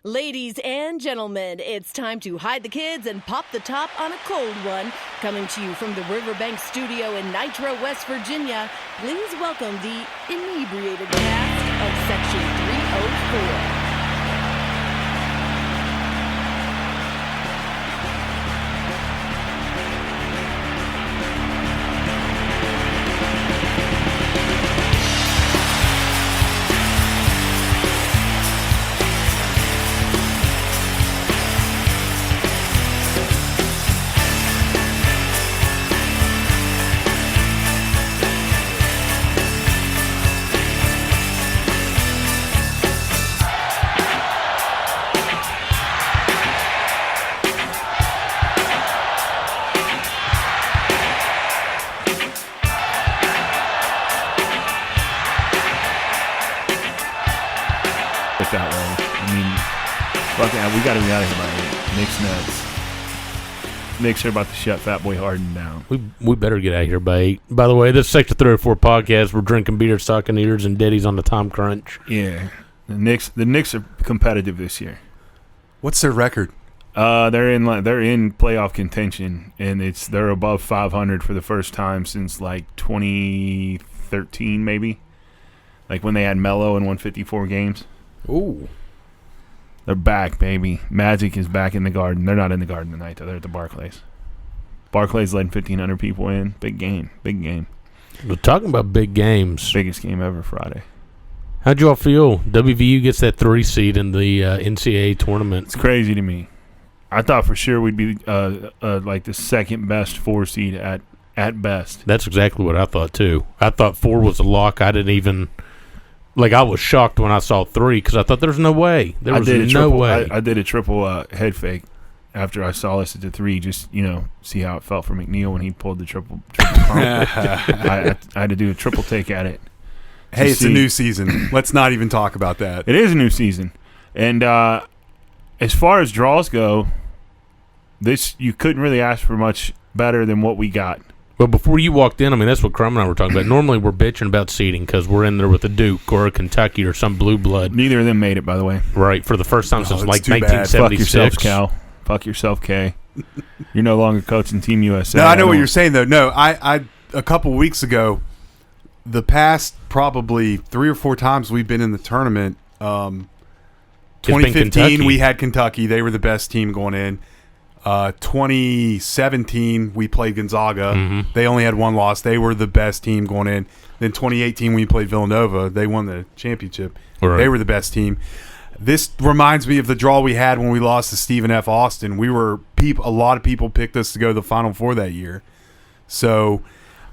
Ladies and gentlemen, it's time to hide the kids and pop the top on a cold one. Coming to you from the Riverbank studio in Nitro, West Virginia, please welcome the inebriated cast of Section 304. That way. I mean, fucking hell, we got to be out of here by Knicks Nets. Knicks are about to shut Fat Boy Harden down. We better get out of here by 8. By the way, this is Section 304 podcast. We're drinking beer, sucking ears, and Daddy's on the Tom Crunch. Yeah, the Knicks are competitive this year. What's their record? They're in playoff contention, and they're above 500 for the first time since like 2013, maybe, like when they had Melo and won 54 games. Ooh. They're back, baby. Magic is back in the Garden. They're not in the Garden tonight, though. They're at the Barclays. Barclays letting 1,500 people in. Big game. Big game. We're talking about big games. Biggest game ever Friday. How'd y'all feel? WVU gets that 3 seed in the NCAA tournament. It's crazy to me. I thought for sure we'd be like the second best 4 seed at best. That's exactly what I thought, too. I thought 4 was a lock. I didn't even... Like, I was shocked when I saw 3 because I thought there's no way. There was no way. I did a triple head fake after I saw us at the 3, just, see how it felt for McNeil when he pulled the triple pump. I had to do a triple take at it. Hey, it's a new season. Let's not even talk about that. It is a new season. And as far as draws go, you couldn't really ask for much better than what we got. But before you walked in, I mean, that's what Crum and I were talking about. Normally we're bitching about seeding because we're in there with a Duke or a Kentucky or some blue blood. Neither of them made it, by the way. Right, for the first time since like 1976. Fuck yourself, Cal. Fuck yourself, Kay. You're no longer coaching Team USA. No, I know what you're saying, though. No, I a couple weeks ago, the past probably 3 or 4 times we've been in the tournament, 2015 we had Kentucky. They were the best team going in. 2017 we played Gonzaga. Mm-hmm. They only had 1 loss. They were the best team going in. Then 2018 we played Villanova. They won the championship. Right. They were the best team. This reminds me of the draw we had when we lost to Stephen F. Austin. A lot of people picked us to go to the Final Four that year. So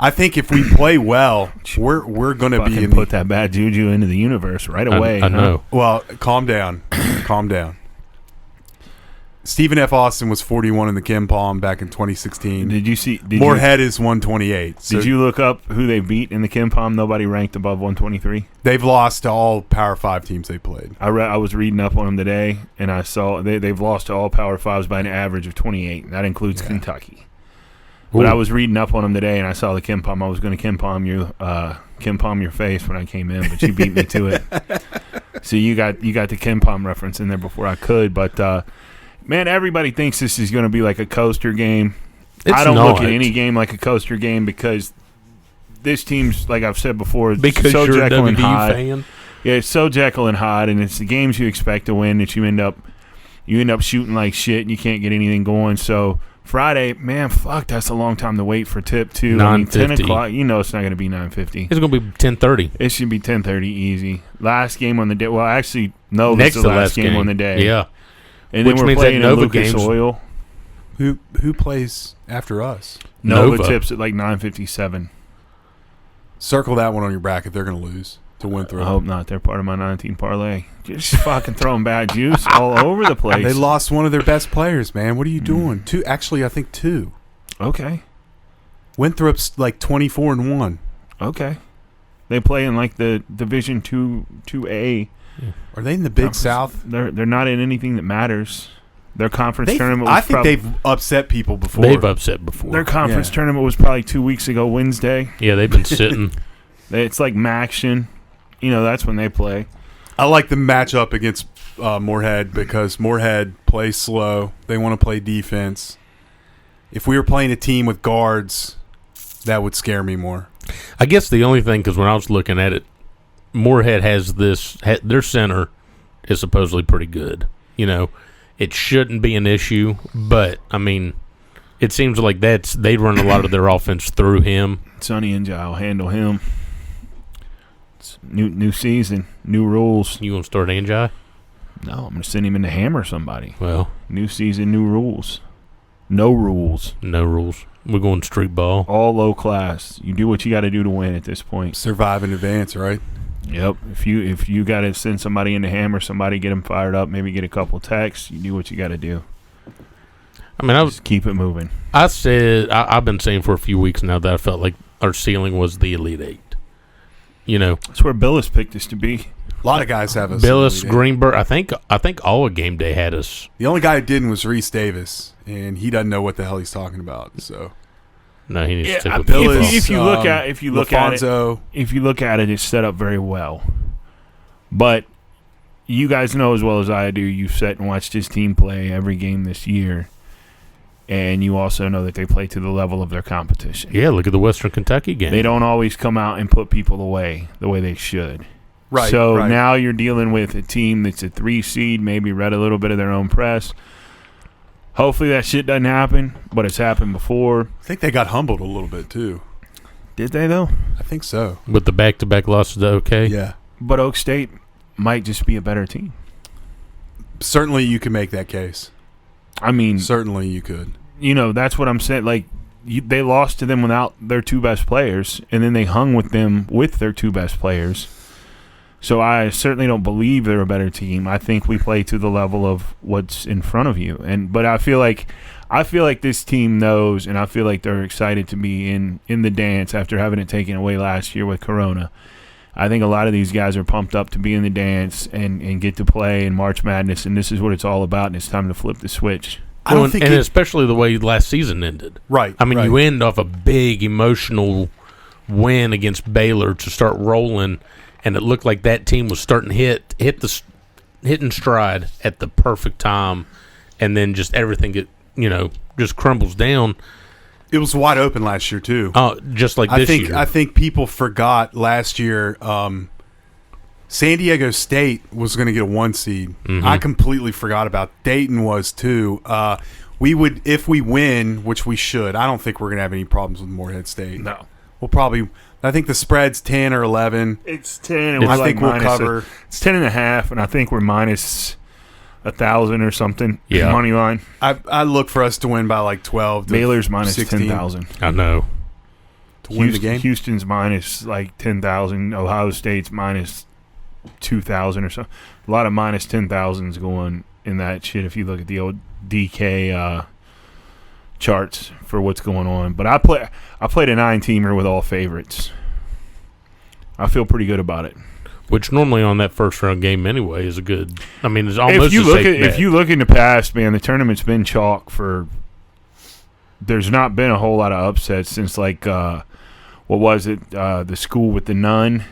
I think if we play well, we're going to be put that bad juju into the universe right away. I know. Well, calm down. Calm down. Stephen F. Austin was 41 in the Ken Palm back in 2016. Did you see? Moorhead is 128. So did you look up who they beat in the Ken Palm? Nobody ranked above 123. They've lost to all Power 5 teams they played. I was reading up on them today, and I saw they've lost to all Power 5s by an average of 28. That includes Kentucky. Ooh. But I was reading up on them today, and I saw the Ken Palm. I was going to Ken Palm your face when I came in, but you beat me to it. So you got the Ken Palm reference in there before I could, but. Man, everybody thinks this is going to be like a coaster game. I don't look at any game like a coaster game because this team's, like I've said before, because so you're Jekyll a and WVU Hyde. fan. Yeah, it's so Jekyll and Hyde, and it's the games you expect to win that you end up shooting like shit and you can't get anything going. So Friday, man, fuck, that's a long time to wait for tip too. 9:50. 10 o'clock, it's not going to be 9:50. It's going to be 10:30. It should be 10:30 easy. Last game on the day. Well, actually, no, Next it's the to last game on the day. Yeah. And Which then we're means playing that in Nova Lucas games- Oil. Who plays after us? Nova tips at like 9:57. Circle that one on your bracket. They're going to lose to win through. I hope not. They're part of my 19 parlay. Just fucking throwing bad juice all over the place. They lost one of their best players, man. What are you doing? 2, actually, I think 2. Okay. Winthrop's like 24-1. Okay. They play in like the Division 2A. Are they in the Big South? They're not in anything that matters. Their conference tournament was I think they've upset people before. They've upset before. Their conference tournament was probably 2 weeks ago Wednesday. Yeah, they've been sitting. It's like Maction. That's when they play. I like the matchup against Moorhead because Moorhead plays slow. They want to play defense. If we were playing a team with guards, that would scare me more. I guess the only thing, because when I was looking at it, Moorhead has their center is supposedly pretty good. You know, it shouldn't be an issue, but, I mean, it seems like they run a lot of their offense through him. Sonny and Jai will handle him. It's new season, new rules. You want to start Anjai? No, I'm going to send him in to hammer somebody. Well, new season, new rules. No rules. No rules. We're going street ball. All low class. You do what you got to do to win at this point. Survive in advance, right? Yep. If you got to send somebody in to hammer somebody, get them fired up, maybe get a couple texts, you do what you got to do. I mean, just keep it moving. I said I've been saying for a few weeks now that I felt like our ceiling was the Elite Eight. You know, that's where Billis picked us to be. A lot of guys have us. Billis, Greenberg. I think all of game day had us. The only guy who didn't was Reese Davis, and he doesn't know what the hell he's talking about. So no, he needs to stick with Billis. If you look at it, it's set up very well. But you guys know as well as I do, you've sat and watched his team play every game this year. And you also know that they play to the level of their competition. Yeah, look at the Western Kentucky game. They don't always come out and put people away the way they should. Right. So now you're dealing with a team that's a 3 seed, maybe read a little bit of their own press. Hopefully that shit doesn't happen, but it's happened before. I think they got humbled a little bit too. Did they though? I think so. With the back-to-back losses to OK? Yeah. But Oak State might just be a better team. Certainly you can make that case. I mean, certainly you could. You know, that's what I'm saying. Like, they lost to them without their 2 best players, and then they hung with them with their 2 best players. So I certainly don't believe they're a better team. I think we play to the level of what's in front of you. But I feel like this team knows, and I feel like they're excited to be in the dance after having it taken away last year with Corona. I think a lot of these guys are pumped up to be in the dance and get to play in March Madness, and this is what it's all about, and it's time to flip the switch. Especially the way last season ended. Right. I mean, you end off a big emotional win against Baylor to start rolling, and it looked like that team was starting to hit in stride at the perfect time, and then just everything just crumbles down. It was wide open last year too. Just like this year. I think people forgot last year. San Diego State was going to get a 1 seed. Mm-hmm. I completely forgot about Dayton was too. We would, if we win, which we should. I don't think we're going to have any problems with Moorhead State. No, we'll probably. I think the spread's 10 or 11. It's 10. And I think we'll cover. It's 10.5, and I think we're minus 1,000 or something. Yeah, money line. I look for us to win by like 12. Baylor's minus 10,000. I know. To win the game. Houston's minus like 10,000. Ohio State's minus 2,000 or so. A lot of minus 10,000s going in that shit if you look at the old DK charts for what's going on. But I played a 9-teamer with all favorites. I feel pretty good about it. Which normally on that first round game anyway is a good. I mean, it's almost if you look in the past, man, the tournament's been chalk for. There's not been a whole lot of upsets since like what was it? The school with the nun.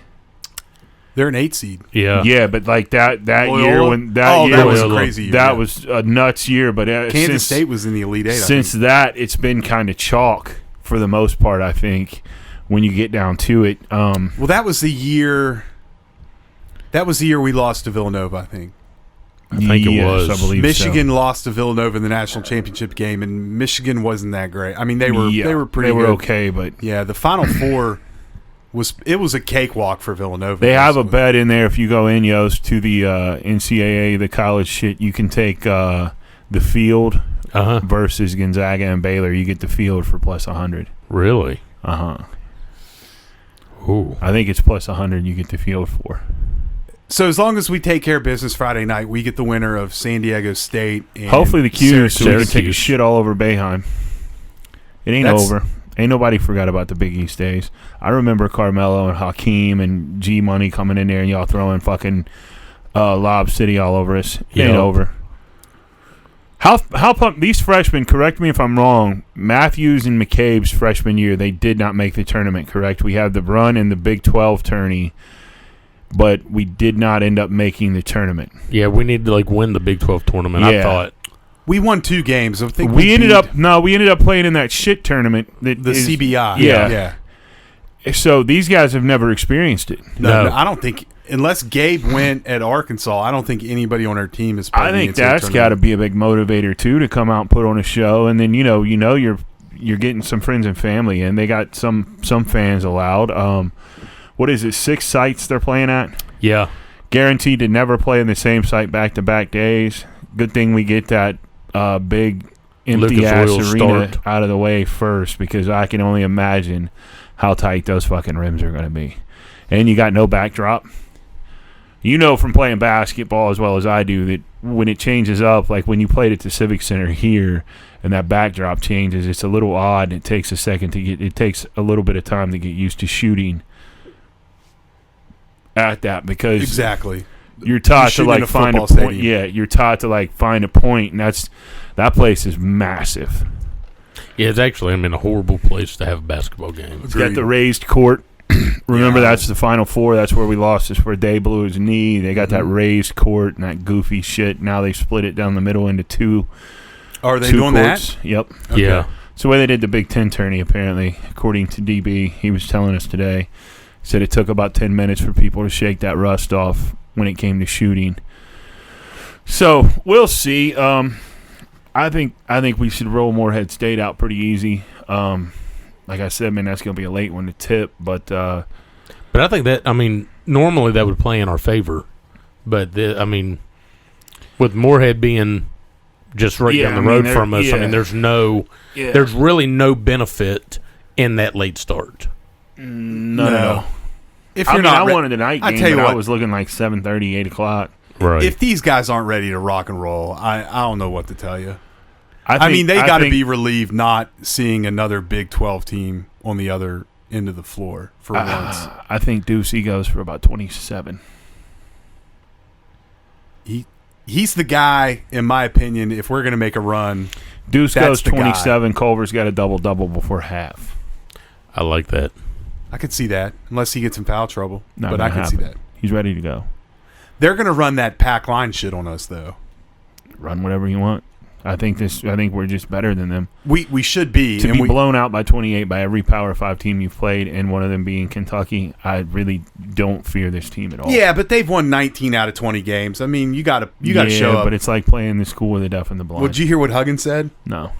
They're an 8 seed. Yeah, but like that Loyola? Year when that year that was a crazy year. That was a nuts year. But Kansas State was in the Elite Eight. Since that, it's been kind of chalk for the most part. I think when you get down to it. Well, that was the year. That was the year we lost to Villanova. I think. I think it was. I believe Michigan lost to Villanova in the national championship game, and Michigan wasn't that great. I mean, they were pretty. They were good. okay, but yeah, the Final Four. It was a cakewalk for Villanova. They have a bet in there if you go in, Yost, to the NCAA, the college shit. You can take the field versus Gonzaga and Baylor. You get the field for plus 100. Really? Ooh. I think it's plus 100 you get the field for. So as long as we take care of business Friday night, we get the winner of San Diego State. And hopefully the Qs so we can take a Syracuse. shit all over Boeheim. It ain't over. Ain't nobody forgot about the Big East days. I remember Carmelo and Hakeem and G Money coming in there and y'all throwing fucking Lob City all over us. It ain't over. How pumped these freshmen, correct me if I'm wrong, Matthews and McCabe's freshman year, they did not make the tournament, correct? We had the run in the Big 12 tourney but we did not end up making the tournament. Yeah, we need to win the Big 12 tournament. I Yeah. thought. We won 2 games. I think We ended beat up playing in that shit tournament. the CBI. Yeah. So these guys have never experienced it. No, I don't think unless Gabe went at Arkansas, I don't think anybody on our team is playing. I think that's got to be a big motivator too, to come out and put on a show, and then you're getting some friends and family, and they got some fans allowed. What is it? 6 sites they're playing at? Yeah. Guaranteed to never play in the same site back-to-back days. Good thing we get that big empty-ass Lucas arena Oil start out of the way first, because I can only imagine how tight those fucking rims are going to be. And you got no backdrop. You know from playing basketball as well as I do that when it changes up, like when you played at the Civic Center here and that backdrop changes, it's a little odd, and it takes a little bit of time to get used to shooting at that, because exactly. you're taught to shooting in a find a football point. stadium. Yeah, you're taught to find a point, and that place is massive. Yeah, it's actually a horrible place to have a basketball game. It's got the raised court. Remember, Yeah. that's the Final Four. That's where we lost. That's where Day blew his knee. They got that raised court and that goofy shit. Now they split it down the middle into two. Are they two doing courts. that? Yep. Okay. Yeah. It's the way they did the Big Ten tourney, apparently, according to DB. He was telling us today. He said it took about 10 minutes for people to shake that rust off when it came to shooting. So we'll see. I think we should roll Morehead State out pretty easy. Like I said, man, that's going to be a late one to tip. But I think that, normally that would play in our favor. But, with Morehead being just right down the road from us, there's really no benefit in that late start. No. If I you're mean, not, I wanted a night I game, tell you but I what, was looking like 7:30, 8 o'clock. Right. if these guys aren't ready to rock and roll, I don't know what to tell you. They They got to be relieved not seeing another Big 12 team on the other end of the floor for once. I think Ducey goes for about 27. He's the guy, in my opinion, if we're going to make a run. Deuce That's goes the guy. 27. Culver's got a double-double before half. I like that. I could see that, unless he gets in foul trouble. Not but I gonna could see happen. that. He's ready to go. They're going to run that pack line shit on us, though. Run whatever you want. I think we're just better than them. We should be. To and be we, blown out by 28 by every Power 5 team you've played, and one of them being Kentucky, I really don't fear this team at all. Yeah, but they've won 19 out of 20 games. I mean, you got to show up. But it's like playing the school of the deaf and the blind. Well, did you hear what Huggins said? No.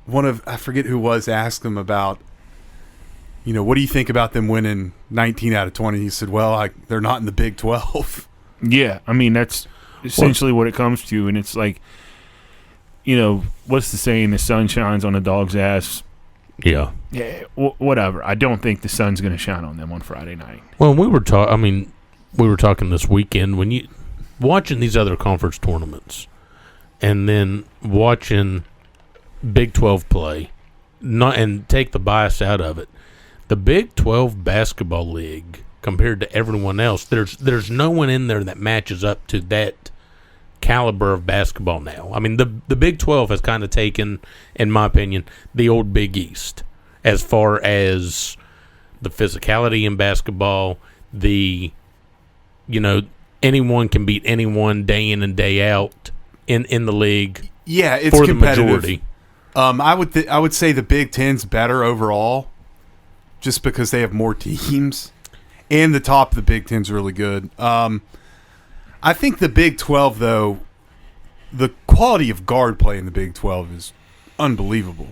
I forget who was, asked him about, what do you think about them winning 19 out of 20? He said, well, they're not in the Big 12. Yeah, that's essentially what it comes to, and it's like, what's the saying? The sun shines on a dog's ass. Yeah. Yeah, whatever. I don't think the sun's going to shine on them on Friday night. Well, we were talking this weekend when you watching these other conference tournaments, and then watching Big 12 play, and take the bias out of it. The Big 12 basketball league, compared to everyone else, there's no one in there that matches up to that caliber of basketball now. The Big 12 has kind of taken, in my opinion, the old Big East as far as the physicality in basketball, anyone can beat anyone day in and day out in the league. Yeah, it's for competitive. The majority. I would say the Big Ten's better overall, just because they have more teams, and the top of the Big Ten's really good. I think the Big 12, though, the quality of guard play in the Big 12 is unbelievable.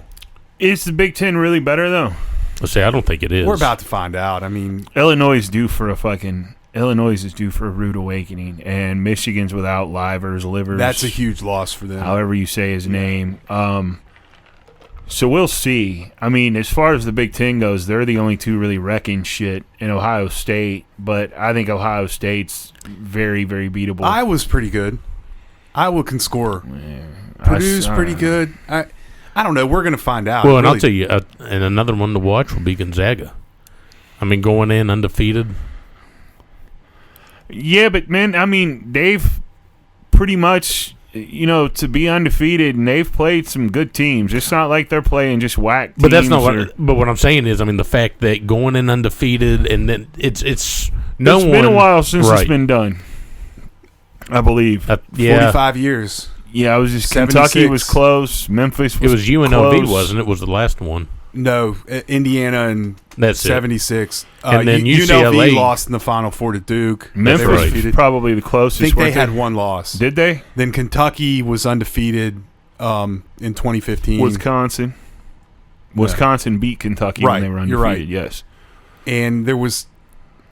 Is the Big Ten really better, though? Let's say I don't think it is. We're about to find out. Illinois is due for a rude awakening, and Michigan's without Livers. That's a huge loss for them. However you say his name. So we'll see. As far as the Big Ten goes, they're the only two really wrecking shit in Ohio State, but I think Ohio State's very, very beatable. Iowa's pretty good. Iowa can score. Yeah, Purdue's pretty good. I don't know. We're going to find out. Well, and I'll tell you, and another one to watch will be Gonzaga. Going in undefeated. Yeah, but man, they've pretty much to be undefeated, and they've played some good teams. It's not like they're playing just whack teams. But that's not what. But what I'm saying is, I mean, the fact that going in undefeated and then it's no one. It's been a while since right. it's been done. I believe. 45 years. Yeah, I was just 76. Kentucky was close. Memphis was It was UNLV, close. wasn't it? Was the last one? No, Indiana and That's it. 76. And then UNLV UCLA lost in the Final Four to Duke. Memphis They were was defeated. probably the I closest. think they weren't had one loss. Did they? Then Kentucky was undefeated in 2015. Wisconsin beat Kentucky Right, when they were you're undefeated. right. Yes. And there was,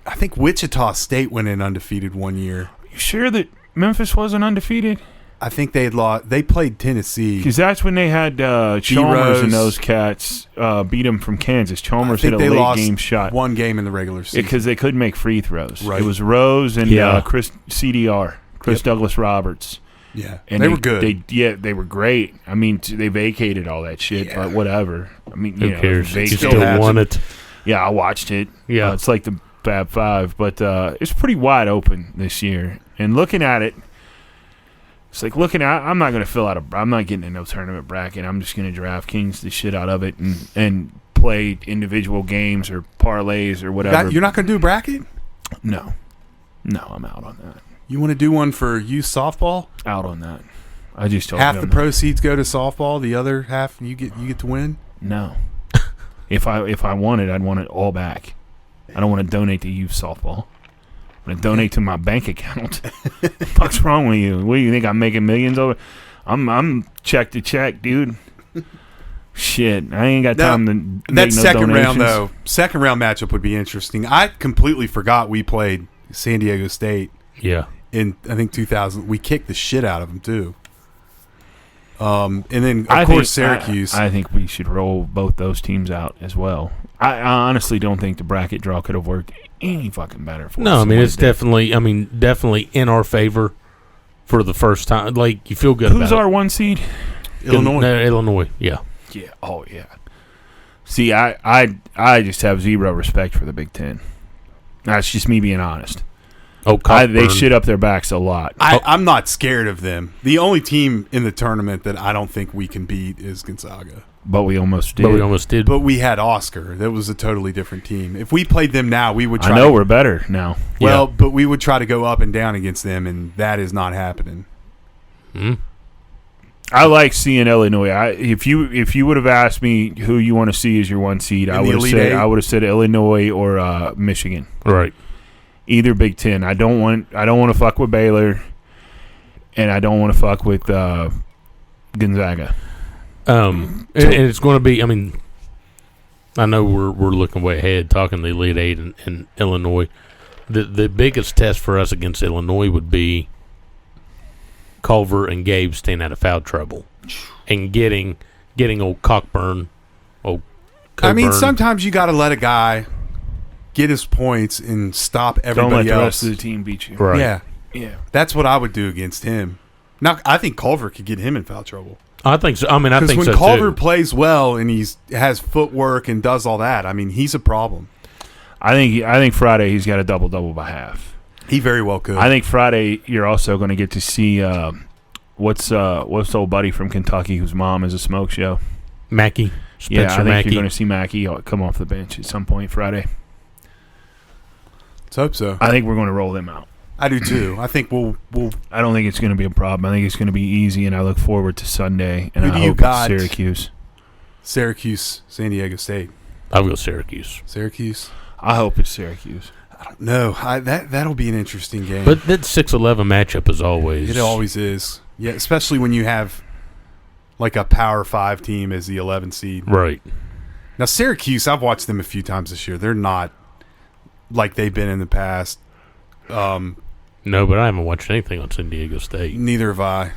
I think Wichita State went in undefeated one year. You sure that Memphis wasn't undefeated? I think they had lost. They played Tennessee. Because that's when they had Chalmers and those cats beat them from Kansas. Chalmers hit a they late lost game shot. one game in the regular season. Because they couldn't make free throws. Right. It was Rose and Yeah. Chris Yep. Douglas Roberts. Yeah, And they were good. They were great. I mean, they vacated all that shit, Yeah. but whatever. I mean, Who cares? they You still still have won some- it. Yeah, I watched it. Yeah. It's like the Fab Five, but it's pretty wide open this year. And looking at it, it's like I'm not going to fill out I'm not getting in no tournament bracket. I'm just going to DraftKings the shit out of it and play individual games or parlays or whatever. You're not going to do a bracket? No, I'm out on that. You want to do one for youth softball? Out on that. I just told Half you the I'm not. proceeds go to softball. The other half you get to win. No. If I wanted, I'd want it all back. I don't want to donate to youth softball. I'm going to donate to my bank account. What's wrong with you? What do you think? I'm making millions over? I'm check to check, dude. Shit, I ain't got time to make That no second round, donations. though, second round matchup would be interesting. I completely forgot we played San Diego State Yeah. in, I think, 2000. We kicked the shit out of them, too. And then, I of think- course, Syracuse. I think we should roll both those teams out as well. I honestly don't think the bracket draw could have worked any fucking better for us. No, I mean than it's what it did. definitely in our favor for the first time. Like you feel good Who's about our one seed? Illinois. No, Illinois. Yeah. Yeah. Oh, yeah. See, I just have zero respect for the Big Ten. That's just me being honest. Oh, They Cockburn. shit up their backs a lot. I'm not scared of them. The only team in the tournament that I don't think we can beat is Gonzaga. But we almost did. But we almost did. But we had Oscar. That was a totally different team. If we played them now, we would try I know we're better now. well, but we would try to go up and down against them, and that is not happening. Hmm? I like seeing Illinois. If you would have asked me who you want to see as your one seed, In I the would have Elite said Eight? Illinois or Michigan. Right. Either Big Ten. I don't want to fuck with Baylor, and I don't want to fuck with Gonzaga. And it's going to be. I mean, I know we're looking way ahead, talking the Elite Eight in Illinois. The biggest test for us against Illinois would be Culver and Gabe staying out of foul trouble and getting old Cockburn. I mean, Cockburn. sometimes you got to let a guy get his points and stop Don't let everybody the else. rest of the team beat you. Right. Yeah, Yeah. that's what I would do against him. Now, I think Culver could get him in foul trouble. I think so. I mean, I Because think when so Culver too. plays well and has footwork and does all that, I mean, he's a problem. I think Friday he's got a double by half. He very well could. I think Friday you're also going to get to see what's old buddy from Kentucky whose mom is a smoke show. Mackey, Yeah, I Spencer think Mackey. you're going to see Mackey come off the bench at some point Friday. Let's hope so. I think we're going to roll them out. I do too. I think we'll. I don't think it's going to be a problem. I think it's going to be easy, and I look forward to Sunday. And Who I do you hope got? it's Syracuse. Syracuse, San Diego State. I'll go Syracuse. Syracuse. I hope it's Syracuse. I don't know. That'll be an interesting game. But that 6-11 matchup is always. It always is. Yeah, especially when you have like a Power 5 team as the 11 seed. Right. Now Syracuse, I've watched them a few times this year. They're not like they've been in the past. No, but I haven't watched anything on San Diego State. Neither have I.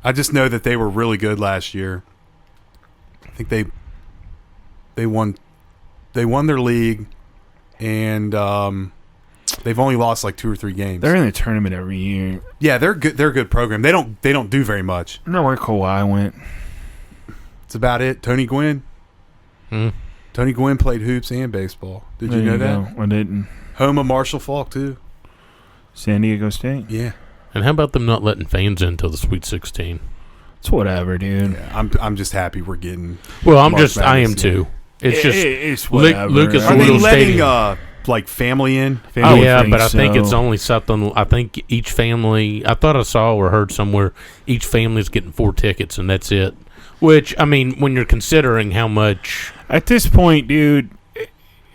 I just know that they were really good last year. I think they won their league, and they've only lost like 2 or 3 games. They're in the tournament every year. Yeah, they're good. They're a good program. They don't do very much. I know where Kawhi went. That's about it. Tony Gwynn. Hmm. Tony Gwynn played hoops and baseball. Did you know that? Go. I didn't. Home of Marshall Falk too. San Diego State. Yeah. And how about them not letting fans in until the Sweet 16? It's whatever, dude. Yeah, I'm just happy we're getting. Well, I March am Madness, too. It's just it's whatever. Lucas Are they Oil letting Stadium. like family in? I would Yeah, think but I think so. it's only something. I think each family. I thought I saw or heard somewhere each family's getting 4 tickets, and that's it. Which, I mean, when you're considering how much. At this point, dude,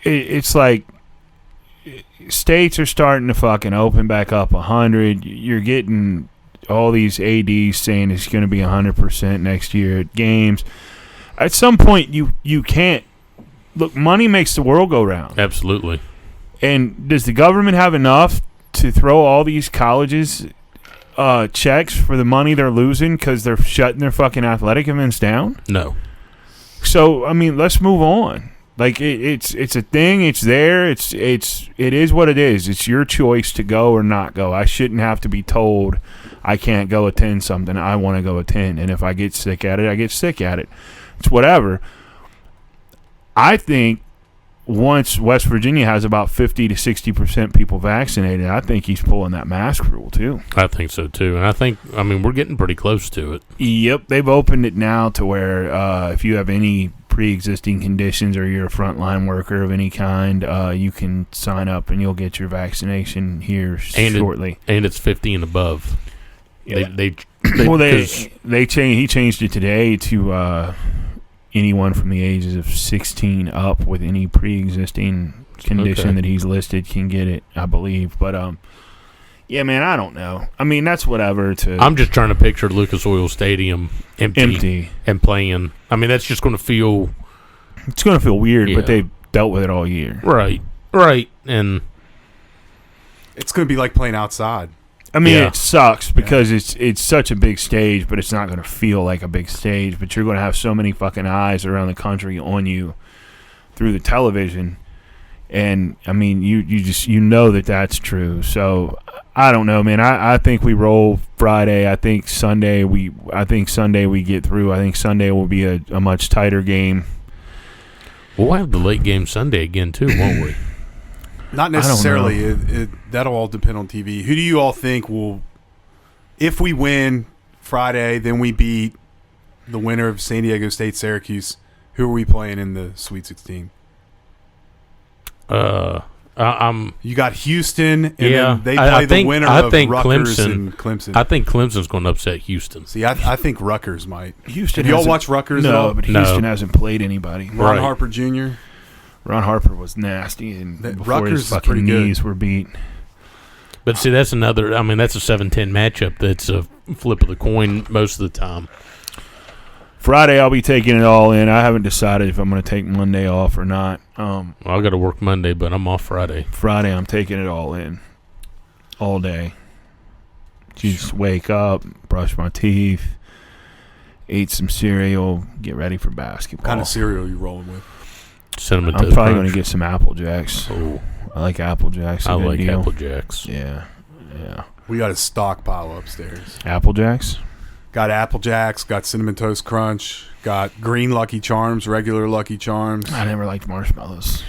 it's like states are starting to fucking open back up 100. You're getting all these ADs saying it's going to be 100% next year at games. At some point, you can't. Look, money makes the world go round. Absolutely. And does the government have enough to throw all these colleges checks for the money they're losing because they're shutting their fucking athletic events down? No. So, I mean, let's move on. Like, it's a thing. It's there. It is what it is. It's your choice to go or not go. I shouldn't have to be told I can't go attend something I want to go attend. And if I get sick at it, I get sick at it. It's whatever. I think once West Virginia has about 50 to 60% people vaccinated, I think he's pulling that mask rule too. I think so too. And I mean, we're getting pretty close to it. Yep, they've opened it now to where if you have any pre-existing conditions or you're a frontline worker of any kind, you can sign up and you'll get your vaccination here shortly. And it's 50 and above. Yeah. They changed. He changed it today to anyone from the ages of 16 up with any pre-existing condition that he's listed can get it, I believe. But yeah, man, I don't know. I mean, that's whatever. I'm just trying to picture Lucas Oil Stadium empty and playing. I mean, that's just going to feel. It's going to feel weird, Yeah. but they've dealt with it all year. Right, and It's going to be like playing outside. I mean, Yeah. it sucks because it's such a big stage, but it's not going to feel like a big stage. But you're going to have so many fucking eyes around the country on you through the television, and I mean, you know that's true. So I don't know, man. I think we roll Friday. I think Sunday we get through. I think Sunday will be a much tighter game. we'll have the late game Sunday again too, won't we? Not necessarily. That'll all depend on TV. Who do you all think will, if we win Friday, then we beat the winner of San Diego State Syracuse? Who are we playing in the Sweet 16? You got Houston, and then they play the winner of Rutgers and Clemson. I think Clemson's going to upset Houston. See, I think Rutgers might. Houston. Did y'all hasn't- watch Rutgers at all? No, but No. Houston hasn't played anybody. Ron Right. Harper Jr. Ron Harper was nasty, and before Rutgers his is fucking pretty good. knees were beat. But see, that's another. I mean, that's a 7-10 matchup. That's a flip of the coin most of the time. Friday, I'll be taking it all in. I haven't decided if I'm going to take Monday off or not. Well, I got to work Monday, but I'm off Friday. Friday, I'm taking it all in, all day. Just wake up, brush my teeth, eat some cereal, get ready for basketball. What kind of cereal you rolling with? Cinnamon I'm Toast probably Crunch. going to get some Apple Jacks. Oh, I like Apple Jacks. I like Apple Jacks. Yeah. We got a stockpile upstairs. Apple Jacks? Got Apple Jacks, got Cinnamon Toast Crunch, got green Lucky Charms, regular Lucky Charms. I never liked marshmallows.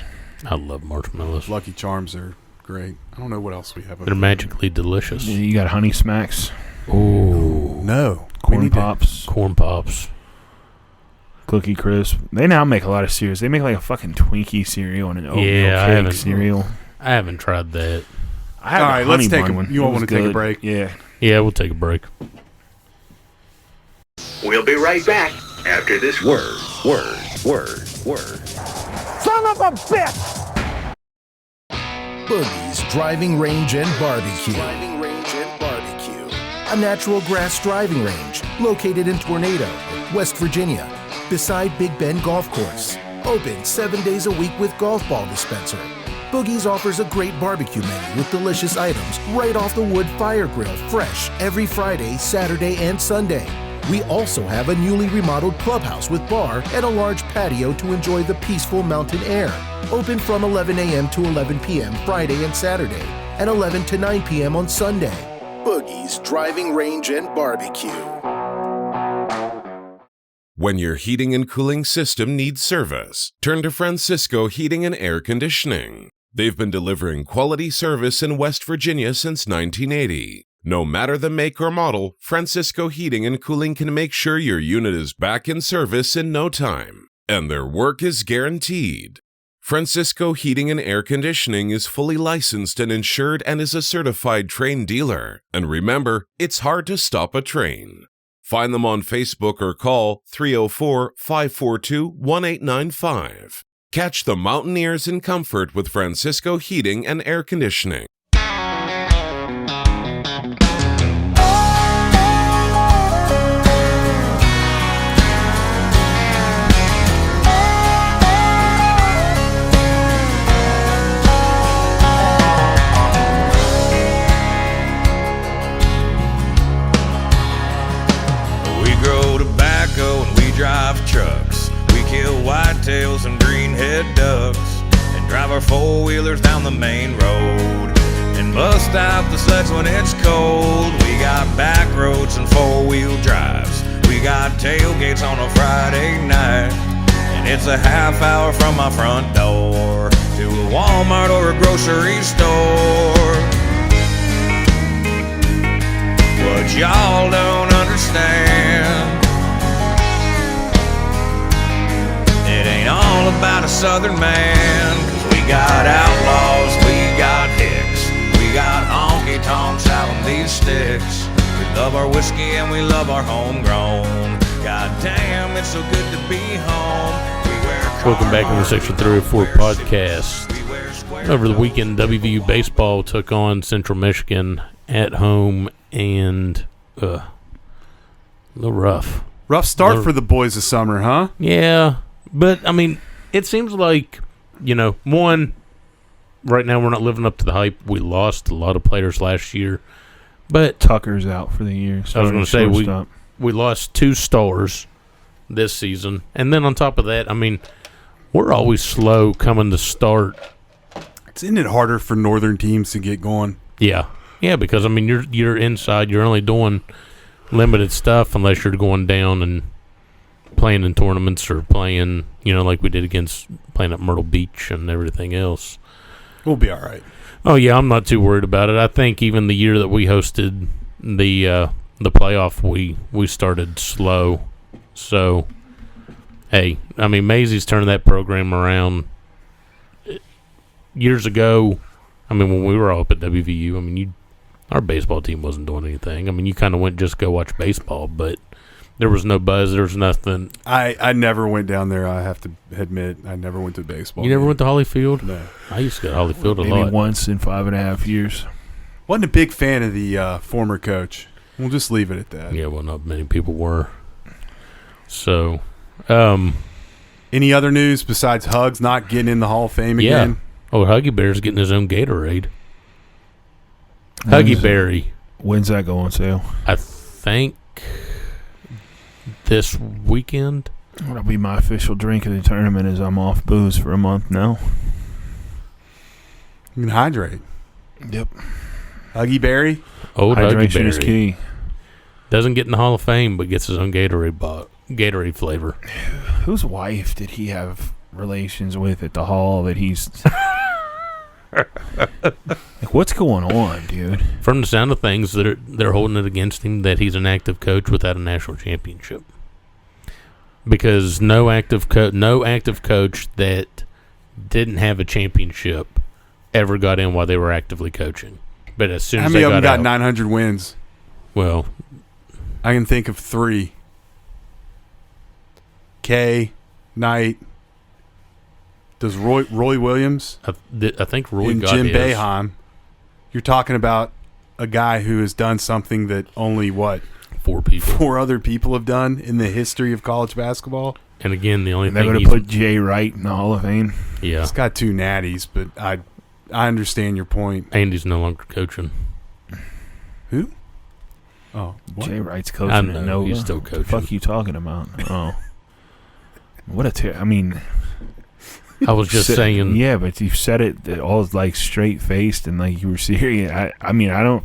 I love marshmallows. Lucky Charms are great. I don't know what else we have. They're magically delicious. You got Honey Smacks, Oh, No. We Corn need to- Pops, corn pops. Cookie Crisp. They now make a lot of cereals. They make like a fucking Twinkie cereal and an oatmeal Yeah, I cake haven't- cereal. I haven't tried that. I had All the right, let's honey take bun a- one. you all It was wanna take a good. break? Yeah. Yeah, we'll take a break. We'll be right back after this word. Boogie's Driving Range and Barbecue. A natural grass driving range located in Tornado, West Virginia, beside Big Bend Golf Course. Open 7 days a week with golf ball dispenser. Boogie's offers a great barbecue menu with delicious items right off the wood fire grill, fresh every Friday, Saturday, and Sunday. We also have a newly remodeled clubhouse with bar and a large patio to enjoy the peaceful mountain air. Open from 11 a.m. to 11 p.m. Friday and Saturday, and 11 to 9 p.m. on Sunday. Boogie's Driving Range and Barbecue. When your heating and cooling system needs service, turn to Francisco Heating and Air Conditioning. They've been delivering quality service in West Virginia since 1980. No matter the make or model, Francisco Heating and Cooling can make sure your unit is back in service in no time, and their work is guaranteed. Francisco Heating and Air Conditioning is fully licensed and insured and is a certified Trane dealer. And remember, it's hard to stop a Trane. Find them on Facebook or call 304-542-1895. Catch the Mountaineers in comfort with Francisco Heating and Air Conditioning. Drive trucks, we kill whitetails and greenhead ducks, and drive our four-wheelers down the main road, and bust out the sleds when it's cold. We got back roads and four-wheel drives, we got tailgates on a Friday night, and it's a half hour from my front door to a Walmart or a grocery store. What y'all don't understand, it ain't all about a southern man, 'cause we got outlaws, we got hicks, we got honky-tonks out on these sticks. We love our whiskey and we love our homegrown. God damn, it's so good to be home. We wear Welcome back to the Section 304 podcast. Over the weekend, WVU baseball took on Central Michigan at home, and a little rough. Rough start for the boys this summer, huh? Yeah. But, I mean, it seems like, one, right now we're not living up to the hype. We lost a lot of players last year. But Tucker's out for the year. I was going to say, we lost 2 stars this season. And then on top of that, I mean, we're always slow coming to start. Isn't it harder for northern teams to get going? Yeah. Yeah, because, I mean, you're inside. You're only doing limited stuff unless you're going down and playing in tournaments or playing, like we did playing at Myrtle Beach and everything else. We'll be all right. Oh, yeah, I'm not too worried about it. I think even the year that we hosted the playoff, we started slow. So, hey, I mean, Maisie's turned that program around. Years ago, I mean, when we were all up at WVU, I mean, our baseball team wasn't doing anything. I mean, you kind of went just go watch baseball, but there was no buzz. There was nothing. I never went down there. I have to admit, I never went to baseball. You never went to Hollyfield? No. I used to go to Hollyfield a lot. Maybe once in 5.5 years. Wasn't a big fan of the former coach. We'll just leave it at that. Yeah, well, not many people were. So, any other news besides Hugs not getting in the Hall of Fame again? Oh, Huggy Bear's getting his own Gatorade. Huggy Berry. When's that go on sale? I think this weekend. That'll be my official drink of the tournament as I'm off booze for a month now. You can hydrate. Yep. Huggy Berry? Old Huggy Hydration is Berry. key. Doesn't get in the Hall of Fame, but gets his own Gatorade flavor. Whose wife did he have relations with at the Hall that he's... Like, what's going on, dude? From the sound of things, they're holding it against him that he's an active coach without a national championship. Because no active coach that didn't have a championship ever got in while they were actively coaching. But as soon as they got out, how many of them got 900 wins? Well, I can think of 3. Kay, Knight. Does Roy Williams? I think Roy and got Jim his. Boeheim. You're talking about a guy who has done something that only 4 other people have done in the history of college basketball. And again, the only they're thing going to put Jay Wright in the Hall of Fame. Yeah, he's got 2 natties, but I understand your point. Andy's no longer coaching. Who? Oh, what? Jay Wright's coaching. I know, at Nova. he's still coaching. What the fuck you talking about? Oh, what I mean. I was just saying. Yeah, but you said it all like straight faced and like you were serious. I mean, I don't.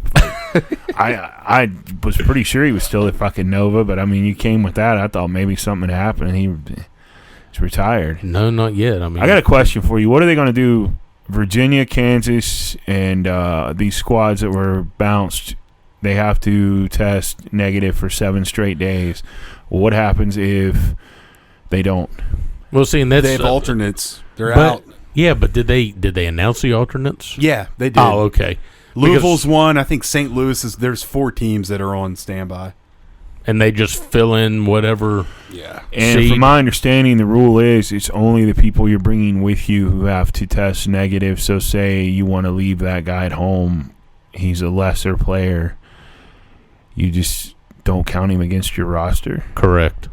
I was pretty sure he was still at fucking Nova, but I mean, you came with that. I thought maybe something had happened. And he's retired. No, not yet. I mean, I got a question for you. What are they going to do? Virginia, Kansas, and these squads that were bounced they have to test negative for 7 straight days. What happens if they don't? Well, see, and that's They have alternates. They're but, out. Yeah, but did they announce the alternates? Yeah, they did. Oh, okay. Louisville's one. I think St. Louis is. There's 4 teams that are on standby. And they just fill in whatever. Yeah. And seed. from my understanding, the rule is it's only the people you're bringing with you who have to test negative. So say you want to leave that guy at home. He's a lesser player. You just don't count him against your roster. Correct.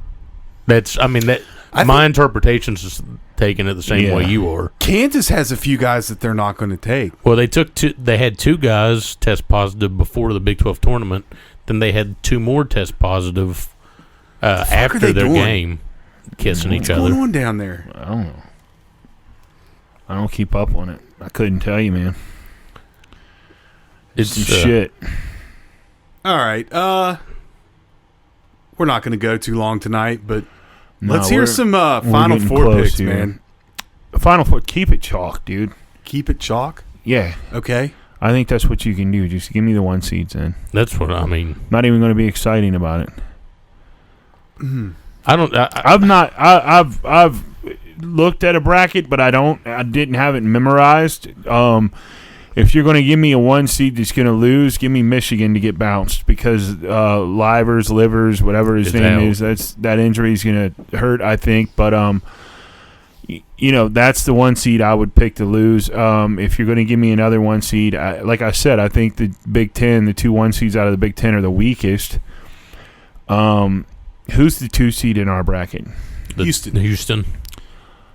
That's. I mean that. My interpretation's is taking it the same way you are. Kansas has a few guys that they're not going to take. Well, they had 2 guys test positive before the Big 12 tournament. Then they had 2 more test positive after their doing? game, kissing each What's other. going on down there? I don't know. I don't keep up on it. I couldn't tell you, man. It's some shit. All right. We're not going to go too long tonight, but No, let's hear some Final getting Four close picks, here. man. Final Four, keep it chalk, dude. Keep it chalk. Yeah. Okay. I think that's what you can do. Just give me the 1 seeds in. That's what I mean. Not even going to be exciting about it. I don't. I've looked at a bracket, but I didn't have it memorized. If you're going to give me a 1 seed that's going to lose, give me Michigan to get bounced because Livers, whatever his name is, that injury is going to hurt, I think. But that's the 1 seed I would pick to lose. If you're going to give me another 1 seed, like I said, I think the Big Ten, the 2 1 seeds out of the Big Ten are the weakest. Who's the 2 seed in our bracket? Houston.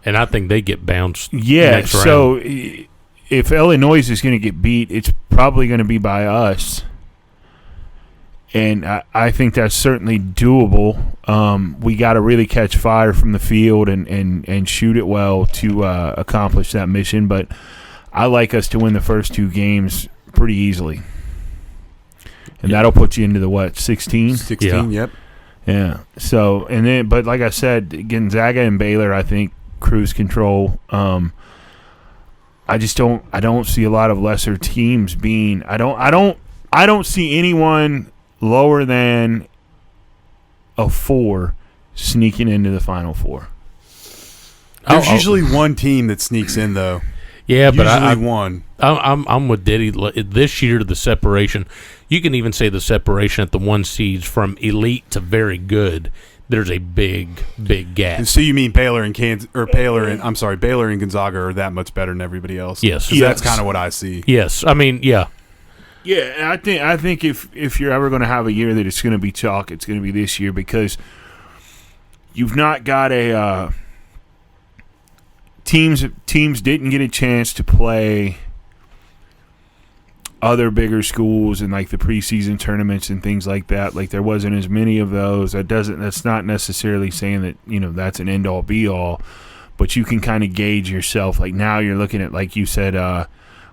And I think they get bounced. Yeah, next round. so if Illinois is going to get beat, it's probably going to be by us. And I think that's certainly doable. We got to really catch fire from the field and shoot it well to accomplish that mission. But I like us to win the first 2 games pretty easily. And that'll put you into the, 16? 16, yep. Yeah. So, but like I said, Gonzaga and Baylor, I think, cruise control. I don't see a lot of lesser teams being. I don't see anyone lower than a 4 sneaking into the Final Four. There's usually one team that sneaks in, though. Yeah, but usually one. I'm with Diddy. This year, the separation. You can even say the separation at the 1 seeds from elite to very good. There's a big gap. And so you mean Baylor and Baylor and Gonzaga are that much better than everybody else? Yes. 'Cause that's kind of what I see. Yes, I mean, yeah. Yeah, I think if you're ever going to have a year that it's going to be chalk, it's going to be this year because you've not got a teams didn't get a chance to play other bigger schools in like the preseason tournaments and things like that. Like there wasn't as many of those. That's not necessarily saying that, that's an end all be all, but you can kind of gauge yourself. Like now you're looking at, like you said,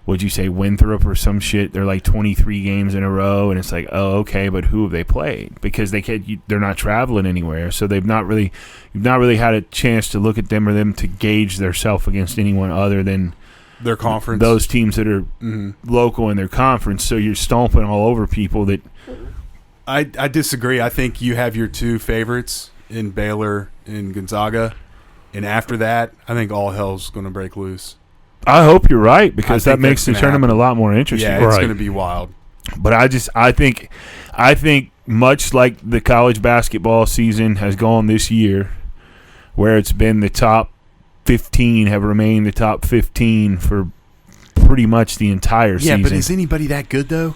what'd you say, Winthrop or some shit? They're like 23 games in a row, and it's like, oh, okay, but who have they played? Because they're not traveling anywhere, so you've not really had a chance to look at them or them to gauge their self against anyone other than their conference. Those teams that are local in their conference. So you're stomping all over people that. I disagree. I think you have your 2 favorites in Baylor and Gonzaga, and after that, I think all hell's going to break loose. I hope you're right because that makes the tournament a lot more interesting. Yeah, it's going to be wild. But I think much like the college basketball season has gone this year, where it's been the top 15 have remained the top 15 for pretty much the entire season. Yeah, but is anybody that good though?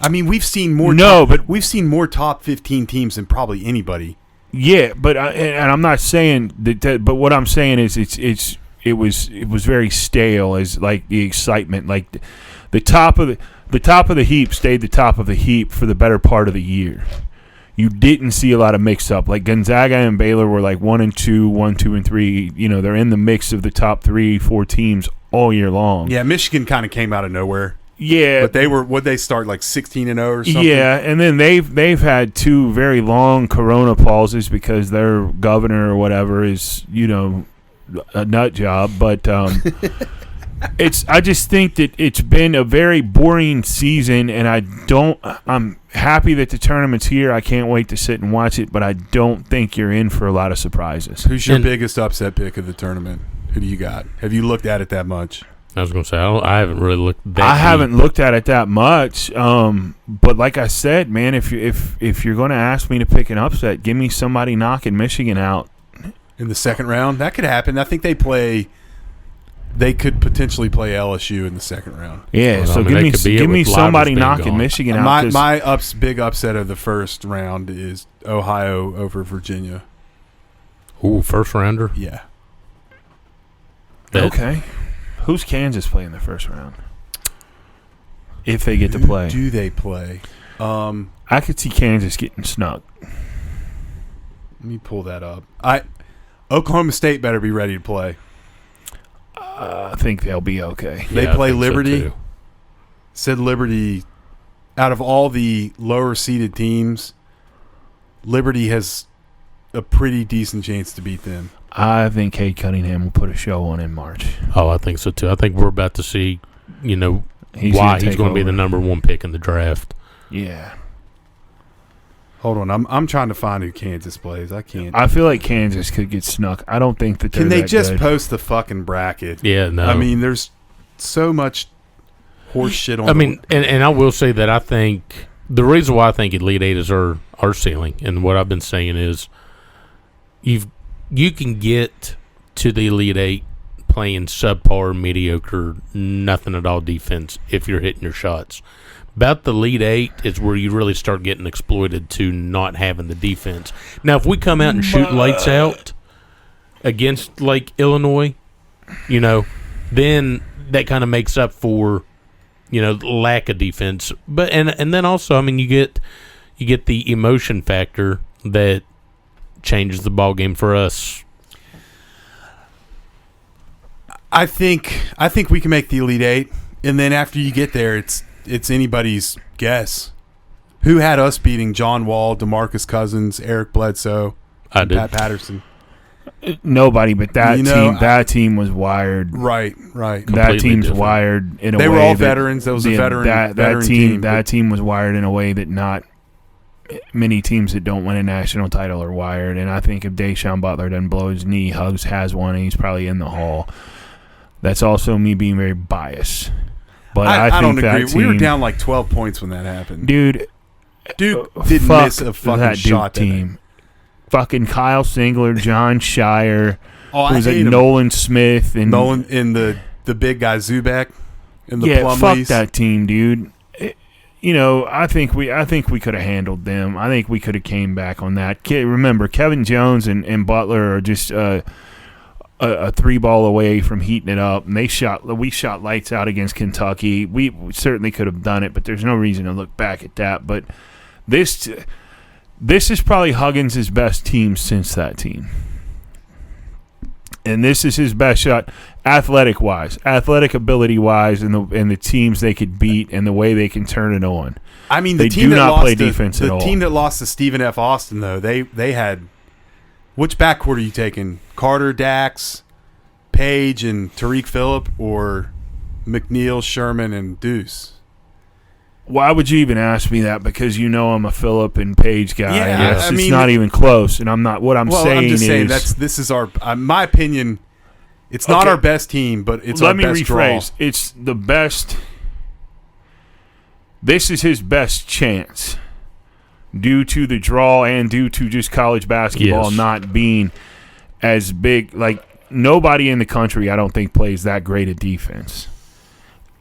I mean, we've seen more. We've seen more top 15 teams than probably anybody. Yeah, but and I'm not saying that. But what I'm saying is it was very stale as like the excitement, like the top of the heap stayed the top of the heap for the better part of the year. You didn't see a lot of mix up. Like Gonzaga and Baylor were like 1 and 2, 1, 2 and 3. They're in the mix of the top 3, 4 teams all year long. Yeah, Michigan kind of came out of nowhere. Yeah, but they start like 16-0 or something? Yeah, and then they've had 2 very long corona pauses because their governor or whatever is a nut job. But I just think that it's been a very boring season, and happy that the tournament's here. I can't wait to sit and watch it, but I don't think you're in for a lot of surprises. Who's your biggest upset pick of the tournament? Who do you got? Have you looked at it that much? I was going to say, I haven't really looked that I haven't looked at it that much. But like I said, man, if you're going to ask me to pick an upset, give me somebody knocking Michigan out. In the second round? That could happen. I think they could potentially play LSU in the second round. Yeah, Well, so I mean, give me somebody knocking gone. Michigan out. My big upset of the first round is Ohio over Virginia. Ooh, first rounder. Yeah. Okay. Who's Kansas play in the first round? If they get to play. Who do they play? I could see Kansas getting snuck. Let me pull that up. Oklahoma State better be ready to play. I think they'll be okay. They Yeah, I play think so, Liberty. too. Said Liberty, out of all the lower seeded teams, Liberty has a pretty decent chance to beat them. I think Cade Cunningham will put a show on in March. Oh, I think so too. I think we're about to see, He's why gonna he's going to be the take over. #1 pick in the draft. Yeah. Hold on, I'm trying to find who Kansas plays. I can't. I feel like Kansas could get snuck. I don't think that they're Can they that just good. post the fucking bracket? Yeah, no. I mean, there's so much horse shit on. And I will say that I think the reason why I think Elite Eight is our ceiling, and what I've been saying is, you can get to the Elite Eight playing subpar, mediocre, nothing at all defense if you're hitting your shots. About the Elite Eight is where you really start getting exploited to not having the defense. Now, if we come out and shoot lights out against, like, Illinois, then that kind of makes up for, lack of defense. But and then also, I mean, you get the emotion factor that changes the ball game for us. I think we can make the Elite Eight, and then after you get there, it's anybody's guess. Who had us beating John Wall, DeMarcus Cousins, Eric Bledsoe, I and did. Pat Patterson? Nobody, but that team. That team was wired. Right. That Completely team's different. wired in a way. They were all that- veterans. That was a veteran team. That team was wired in a way that not many teams that don't win a national title are wired. And I think if Deshaun Butler doesn't blow his knee, Huggs has one, and he's probably in the hall. That's also me being very biased. But I think don't that agree. team, We were down like 12 points when that happened. dude. Dude didn't fuck miss a fucking that shot. Duke team. Fucking Kyle Singler, John Shire, Oh, who's I hate like him. Nolan Smith, and Nolan and the big guy Zubak and the yeah, Plumlees. fuck that team, dude. I think we could have handled them. I think we could have came back on that. Remember, Kevin Jones and Butler are just a 3-ball away from heating it up, and we shot lights out against Kentucky. We certainly could have done it, but there's no reason to look back at that. But this is probably Huggins' best team since that team. And this is his best shot, athletic ability-wise, and the teams they could beat and the way they can turn it on. I mean, They the team do that not lost play defense at all. The team that lost to Stephen F. Austin, though, they had which backcourt are you taking? Carter, Dax, Page, and Tariq Phillip, or McNeil, Sherman, and Deuce? Why would you even ask me that? Because I'm a Phillip and Page guy. Yeah, Yes, I it's mean, not even close. And I'm not. What I'm saying I'm just saying is, this is our my opinion. It's not Okay. our best team, but it's our let me best rephrase. draw. It's the best. This is his best chance, due to the draw and due to just college basketball Yes. not being as big. Like nobody in the country, I don't think, plays that great a defense.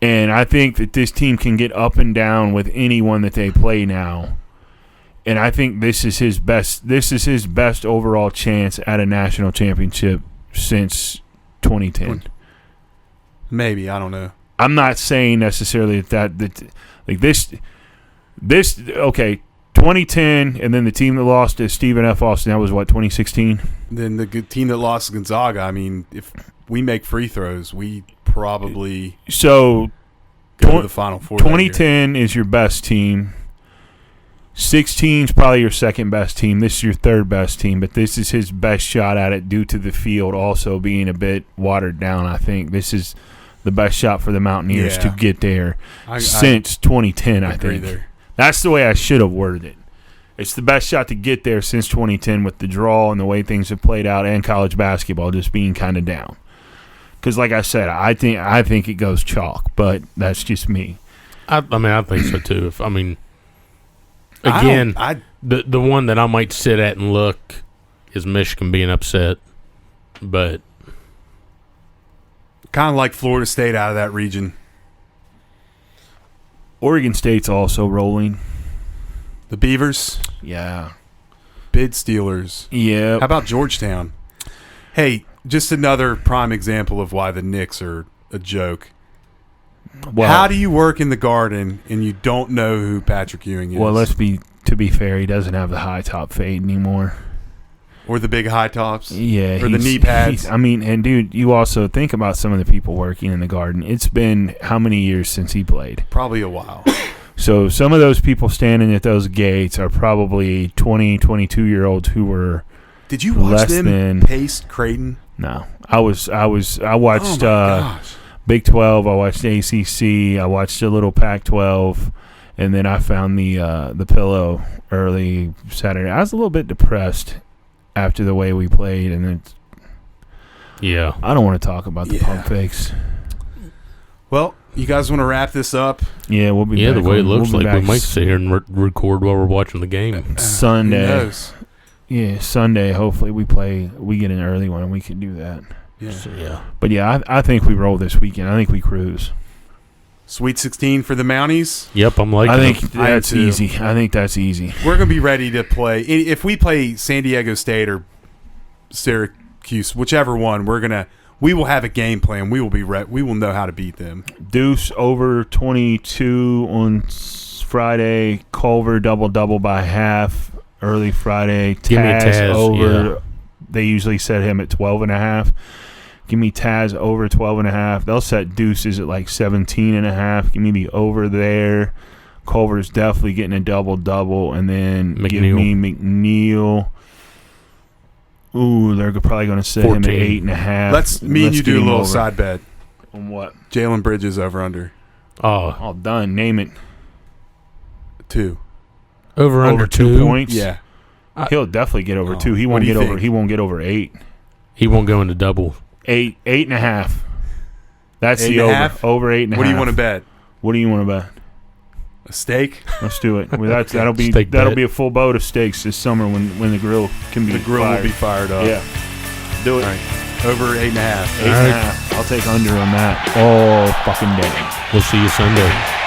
And I think that this team can get up and down with anyone that they play now. And I think this is his best. This is his best overall chance at a national championship since 2010. Maybe, I don't know. I'm not saying necessarily that like this. Okay, 2010, and then the team that lost to Stephen F. Austin. That was what, 2016. Then the good team that lost to Gonzaga. I mean, if we make free throws, we probably So go to the Final Four. that year. 2010 is your best team. 16 is probably your second best team. This is your third best team, but this is his best shot at it due to the field also being a bit watered down. I think this is the best shot for the Mountaineers Yeah. to get there I since 2010. I agree think. there. That's the way I should have worded it. It's the best shot to get there since 2010 with the draw and the way things have played out and college basketball just being kind of down. Because, like I said, I think it goes chalk, but that's just me. I think so too. The one that I might sit at and look is Michigan being upset, but kind of like Florida State out of that region. Oregon State's also rolling. The Beavers, Yeah. Bid Steelers. Yeah. How about Georgetown? Hey, just another prime example of why the Knicks are a joke. Well, How do you work in the Garden and you don't know who Patrick Ewing is? Well, to be fair, he doesn't have the high top fade anymore. Or the big high tops. Yeah. Or the knee pads. And dude, you also think about some of the people working in the Garden. It's been how many years since he played? Probably a while. So some of those people standing at those gates are probably 20, 22-year-olds who were Did you watch less them than paste Creighton? No. I watched Oh my gosh. Big 12, I watched ACC, I watched a little Pac-12, and then I found the pillow early Saturday. I was a little bit depressed after the way we played, and yeah, I don't want to talk about the pump fakes. Well, you guys want to wrap this up? Yeah, we'll be back. The way it looks we'll be like we back might sit here and record while we're watching the game. Sunday. Who knows? Yeah, Sunday. Hopefully we get an early one, and we can do that. Yeah. So, yeah. But yeah, I think we roll this weekend. I think we cruise. Sweet 16 for the Mounties. Yep, I'm liking I think it. that's I am too. easy. I think that's easy. We're going to be ready to play. If we play San Diego State or Syracuse, whichever one, we will have a game plan. We will be we will know how to beat them. Deuce over 22 on Friday. Culver double by half early Friday. Give me Taz over. yeah. They usually set him at 12.5. Give me Taz over 12.5. They'll set Deuces at like 17.5. Give me the over there. Culver's definitely getting a double, and then give me McNeil. Ooh, they're probably going to set 14. him at 8.5. Let's me and you get do a him little over. side bet. On what? Jalen Bridges over under Oh, All done. Name it. 2. over under 2 points. Yeah. He'll definitely get over 2. He what won't do you get over. think? He won't get over 8. He won't go into double. 8.5. That's the 8.5? over 8.5. What do you want to bet? What do you want to bet? A steak? Let's do it. Well, that'll be Steak bet. a full boat of steaks this summer when the grill can be The grill fired. will be fired up. Yeah, do it. All right. Over 8.5. 8.5. I'll take under on that all fucking day. We'll see you Sunday.